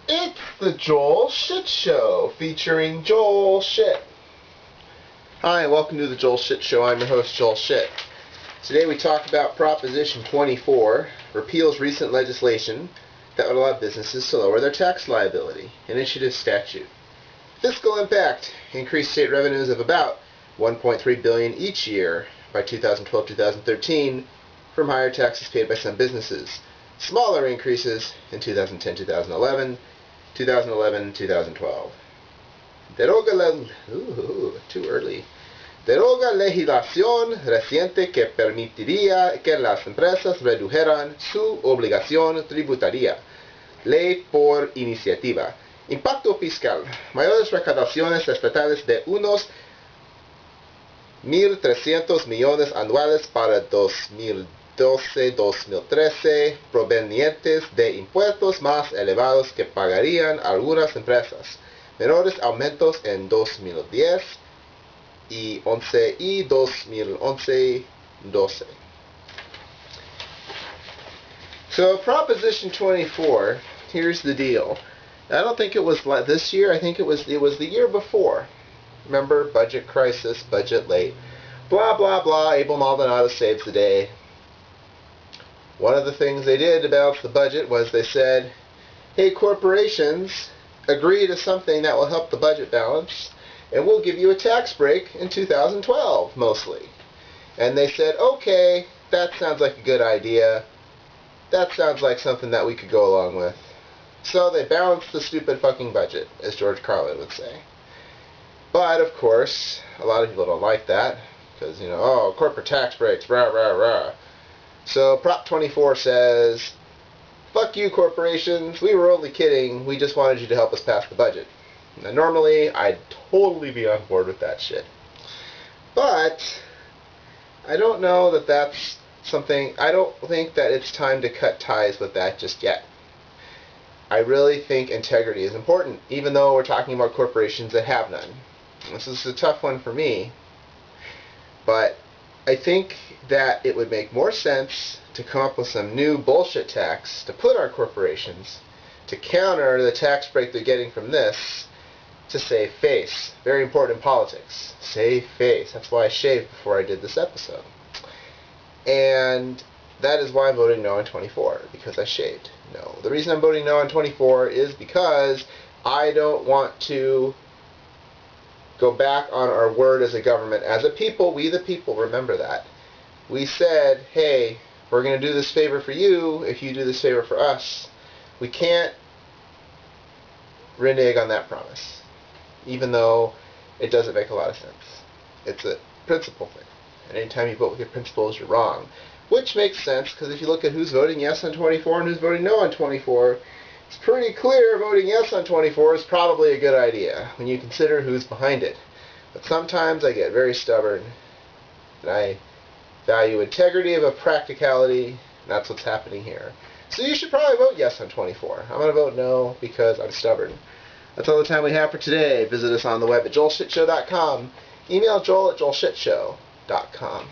It's the Joel Shit Show, featuring Joel Shit. Hi, welcome to the Joel Shit Show. I'm your host, Joel Shit. Today we talk about Proposition 24, repeals recent legislation that would allow businesses to lower their tax liability, initiative statute. Fiscal impact, increased state revenues of about $1.3 billion each year by 2012-2013 from higher taxes paid by some businesses. Smaller increases in 2010-2011, 2011-2012. Deroga legislación reciente que permitiría que las empresas redujeran su obligación tributaria. Ley por iniciativa. Impacto fiscal. Mayores recaudaciones estatales de unos 1.300 millones anuales para 2012-2013 provenientes de impuestos más elevados que pagarían algunas empresas. Menores aumentos en 2010 y 11 y 2011-12. So Proposition 24, here's the deal. I don't think it was this year. I think it was the year before. Remember, budget crisis, budget late, blah blah blah. Abel Maldonado saves the day. One of the things they did about the budget was they said, hey, corporations, agree to something that will help the budget balance, and we'll give you a tax break in 2012, mostly. And they said, okay, that sounds like a good idea. That sounds like something that we could go along with. So they balanced the stupid fucking budget, as George Carlin would say. But, of course, a lot of people don't like that, because, oh, corporate tax breaks, rah, rah, rah. So Prop 24 says, fuck you, corporations, we were only kidding, we just wanted you to help us pass the budget. Now, normally, I'd totally be on board with that shit. But I don't know that that's something, I don't think that it's time to cut ties with that just yet. I really think integrity is important, even though we're talking about corporations that have none. This is a tough one for me, but I think that it would make more sense to come up with some new bullshit tax to put on corporations to counter the tax break they're getting from this, to save face. Very important in politics. Save face. That's why I shaved before I did this episode. And that is why I'm voting no on 24, because I shaved. No. The reason I'm voting no on 24 is because I don't want to go back on our word as a government. As a people, we the people, remember that. We said, hey, we're going to do this favor for you if you do this favor for us. We can't renege on that promise, even though it doesn't make a lot of sense. It's a principle thing. And anytime you vote with your principles, you're wrong. Which makes sense, because if you look at who's voting yes on 24 and who's voting no on 24, it's pretty clear voting yes on 24 is probably a good idea when you consider who's behind it. But sometimes I get very stubborn, and I value integrity over practicality, and that's what's happening here. So you should probably vote yes on 24. I'm going to vote no because I'm stubborn. That's all the time we have for today. Visit us on the web at joelshitshow.com. Email joel at joelshitshow.com.